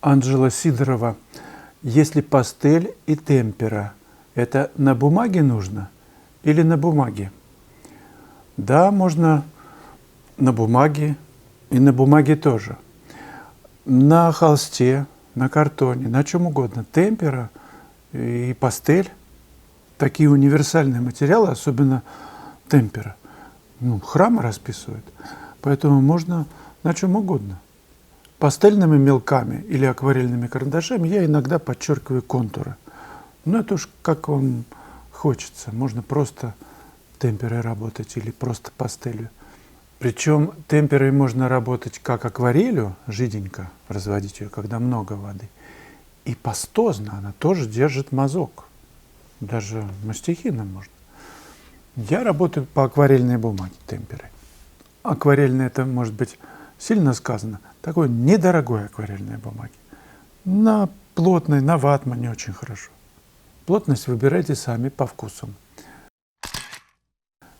Анжела Сидорова. Если пастель и темпера, это на бумаге нужно или на бумаге? Да, можно на бумаге и на бумаге тоже. На холсте, на картоне, на чем угодно. Темпера и пастель – такие универсальные материалы, особенно темпера. Храмы расписывают, поэтому можно на чем угодно. Пастельными мелками или акварельными карандашами я иногда подчеркиваю контуры. Но это уж как вам хочется. Можно просто темперой работать или просто пастелью. Причем темперой можно работать как акварелью, жиденько разводить ее, когда много воды. И пастозно она тоже держит мазок. Даже мастихином можно. Я работаю по акварельной бумаге темперой. Акварельная — это может быть сильно сказано. Такой недорогой акварельной бумаги. На плотной, на ватмане очень хорошо. Плотность выбирайте сами по вкусу.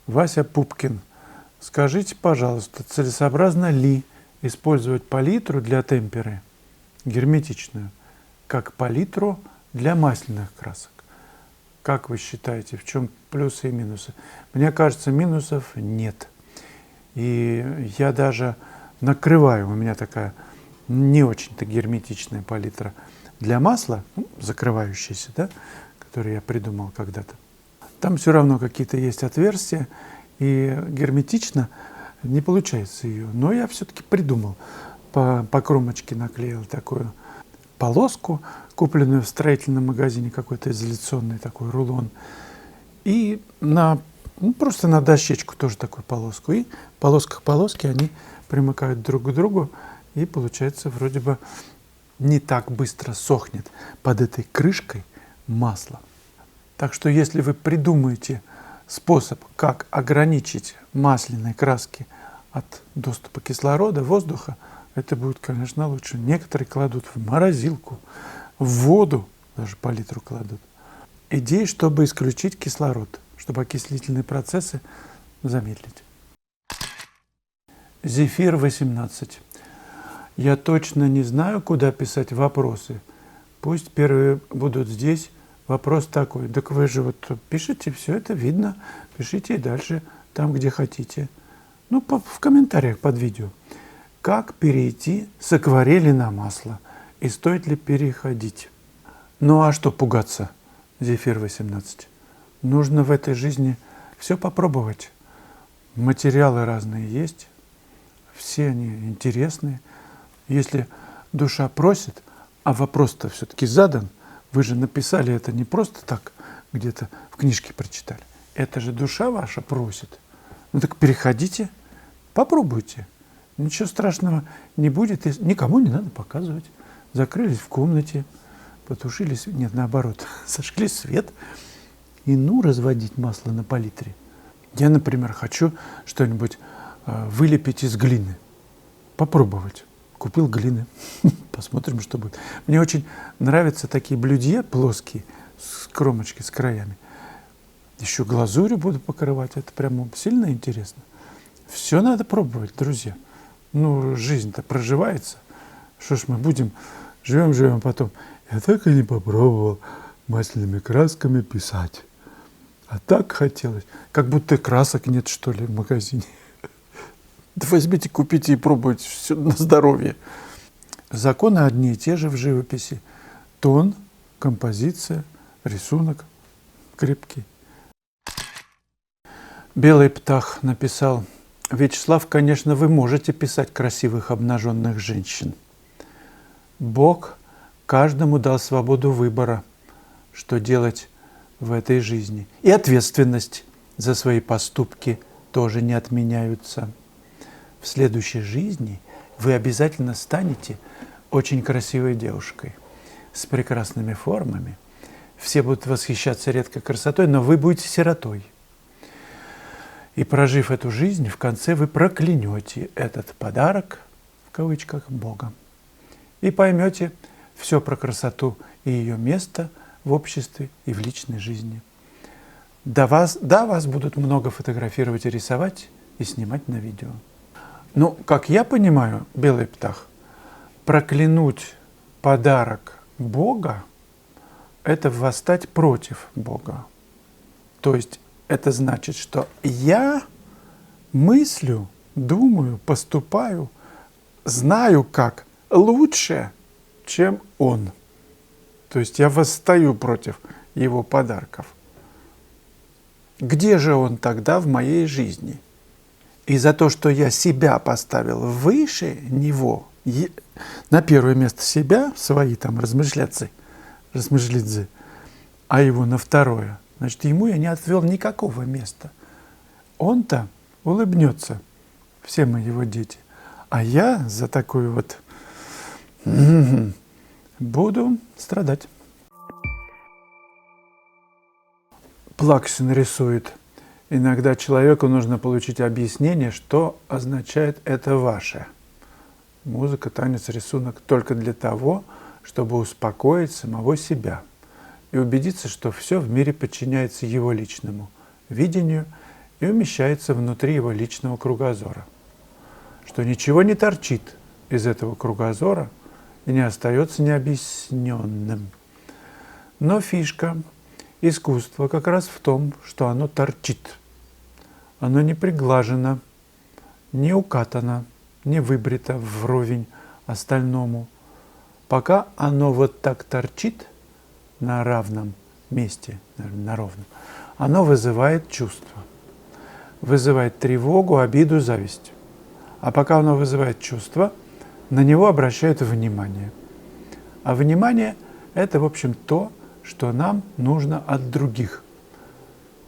Вася Пупкин. Скажите, пожалуйста, целесообразно ли использовать палитру для темперы, герметичную, как палитру для масляных красок? Как вы считаете, в чем плюсы и минусы? Мне кажется, минусов нет. И я даже накрываю, у меня такая не очень-то герметичная палитра для масла, закрывающаяся, да, которую я придумал когда-то. Там все равно какие-то есть отверстия, и герметично не получается ее. Но я все-таки придумал, по кромочке наклеил такую полоску, купленную в строительном магазине, какой-то изоляционный такой рулон, и просто на дощечку тоже такую полоску. И полоска к полоске они примыкают друг к другу, и получается вроде бы не так быстро сохнет под этой крышкой масло. Так что если вы придумаете способ, как ограничить масляные краски от доступа кислорода, воздуха, это будет, конечно, лучше. Некоторые кладут в морозилку, в воду, даже палитру кладут. Идея, чтобы исключить кислород, чтобы окислительные процессы замедлить. Зефир 18. Я точно не знаю, куда писать вопросы. Пусть первые будут здесь. Вопрос такой: так вы же вот пишите, все это видно, пишите и дальше, там, где хотите. В комментариях под видео. Как перейти с акварели на масло? И стоит ли переходить? А что пугаться, Зефир 18? Нужно в этой жизни все попробовать. Материалы разные есть, все они интересные. Если душа просит, а вопрос-то все-таки задан, вы же написали это не просто так, где-то в книжке прочитали. Это же душа ваша просит. Так переходите, попробуйте. Ничего страшного не будет, и никому не надо показывать. Закрылись в комнате, потушили свет, нет, наоборот, зажгли свет и разводить масло на палитре. Я, например, хочу что-нибудь вылепить из глины, попробовать. Купил глины, посмотрим, что будет. Мне очень нравятся такие блюдья плоские, с кромочкой, с краями. Еще глазурью буду покрывать, это прямо сильно интересно. Все надо пробовать, друзья. Жизнь-то проживается. Что ж мы будем, живем, потом. Я так и не попробовал масляными красками писать. А так хотелось. Как будто красок нет, что ли, в магазине. Да возьмите, купите и пробуйте, все на здоровье. Законы одни и те же в живописи. Тон, композиция, рисунок крепкий. Белый птах написал: Вячеслав, конечно, вы можете писать красивых обнаженных женщин. Бог каждому дал свободу выбора, что делать в этой жизни. И ответственность за свои поступки тоже не отменяются. В следующей жизни вы обязательно станете очень красивой девушкой, с прекрасными формами. Все будут восхищаться редкой красотой, но вы будете сиротой. И прожив эту жизнь, в конце вы проклянете этот подарок, в кавычках, Бога. И поймете все про красоту и ее место в обществе и в личной жизни. Вас будут много фотографировать и рисовать, и снимать на видео. Как я понимаю, белый птах, проклянуть подарок Бога – это восстать против Бога. То есть это значит, что я мыслю, думаю, поступаю, знаю как лучше, чем Он. То есть я восстаю против Его подарков. Где же Он тогда в моей жизни? И за то, что я себя поставил выше Него, на первое место себя, свои там размышлядзы, а Его на второе, значит, Ему я не отвел никакого места. Он-то улыбнется, все мы Его дети, а я за такую вот буду страдать. Плаксин рисует. Иногда человеку нужно получить объяснение, что означает «это ваше». Музыка, танец, рисунок только для того, чтобы успокоить самого себя и убедиться, что все в мире подчиняется его личному видению и умещается внутри его личного кругозора, что ничего не торчит из этого кругозора и не остается необъясненным. Но фишка искусства как раз в том, что оно торчит. Оно не приглажено, не укатано, не выбрито вровень остальному. Пока оно вот так торчит на равном месте, на ровном, оно вызывает чувство. Вызывает тревогу, обиду, зависть. А пока оно вызывает чувство, на него обращают внимание. А внимание – это, в общем, то, что нам нужно от других.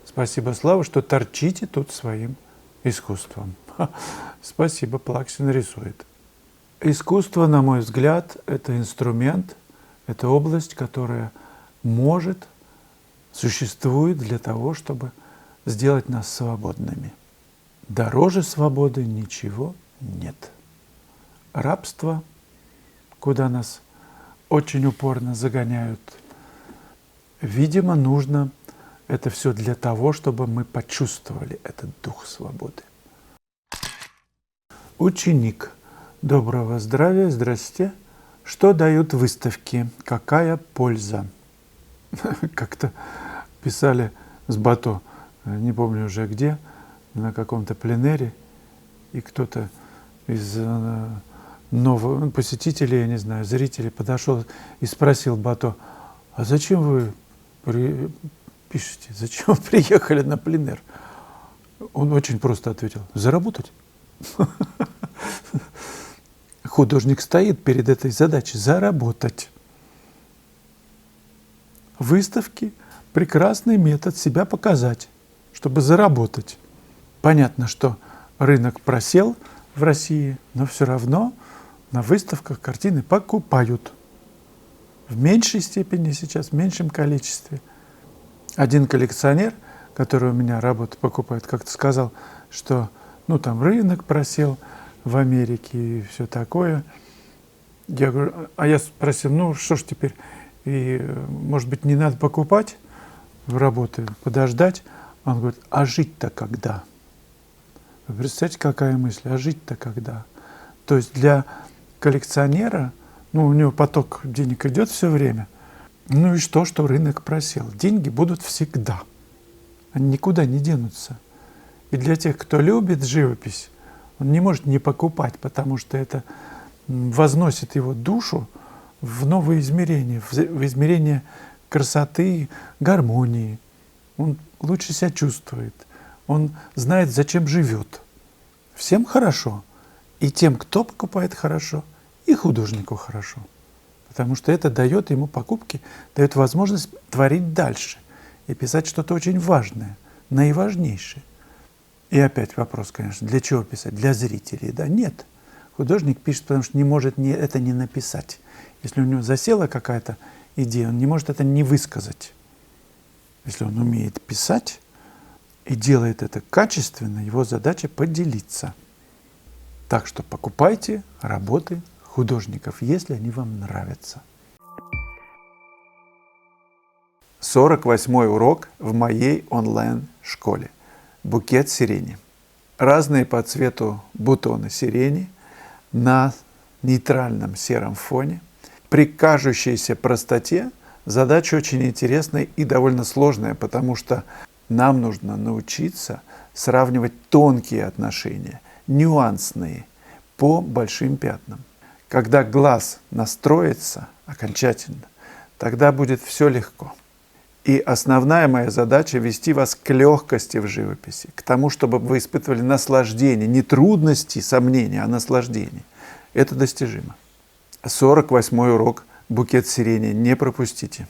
Спасибо, Слава, что торчите тут своим искусством. Спасибо, Плаксин рисует. Искусство, на мой взгляд, это инструмент, это область, которая может, существует для того, чтобы сделать нас свободными. Дороже свободы ничего нет. Рабство, куда нас очень упорно загоняют, видимо, нужно это все для того, чтобы мы почувствовали этот дух свободы. Ученик. Доброго здравия, здрасте. Что дают выставки? Какая польза? Как-то писали с Бато, не помню уже где, на каком-то пленэре, и кто-то из новых посетителей, я не знаю, зрителей подошел и спросил Бато: а зачем вы пишете, зачем вы приехали на пленэр? Он очень просто ответил: заработать. Художник стоит перед этой задачей – заработать. Выставки – прекрасный метод себя показать, чтобы заработать. Понятно, что рынок просел в России, но все равно на выставках картины покупают. В меньшей степени сейчас, в меньшем количестве. Один коллекционер, который у меня работу покупает, как-то сказал, что там рынок просел в Америке и все такое. Я говорю, а я спросил, что ж теперь, и, может быть, не надо покупать в работы, подождать? Он говорит, а жить-то когда? Вы представляете, какая мысль, а жить-то когда? То есть для коллекционера, у него поток денег идет все время, и что рынок просел? Деньги будут всегда, они никуда не денутся. И для тех, кто любит живопись, он не может не покупать, потому что это возносит его душу в новые измерения, в измерение красоты, гармонии. Он лучше себя чувствует, он знает, зачем живет. Всем хорошо, и тем, кто покупает хорошо, и художнику хорошо. Потому что это дает ему покупки, дает возможность творить дальше и писать что-то очень важное, наиважнейшее. И опять вопрос, конечно, для чего писать? Для зрителей, да? Нет. Художник пишет, потому что не может это не написать. Если у него засела какая-то идея, он не может это не высказать. Если он умеет писать и делает это качественно, его задача поделиться. Так что покупайте работы художников, если они вам нравятся. 48-й урок в моей онлайн-школе. Букет сирени. Разные по цвету бутоны сирени на нейтральном сером фоне При кажущейся простоте задача очень интересная и довольно сложная, потому что нам нужно научиться сравнивать тонкие отношения, нюансные, по большим пятнам. Когда глаз настроится окончательно, тогда будет все легко. И основная моя задача – вести вас к легкости в живописи, к тому, чтобы вы испытывали наслаждение, не трудности, сомнения, а наслаждение. Это достижимо. 48-й урок «Букет сирени» не пропустите.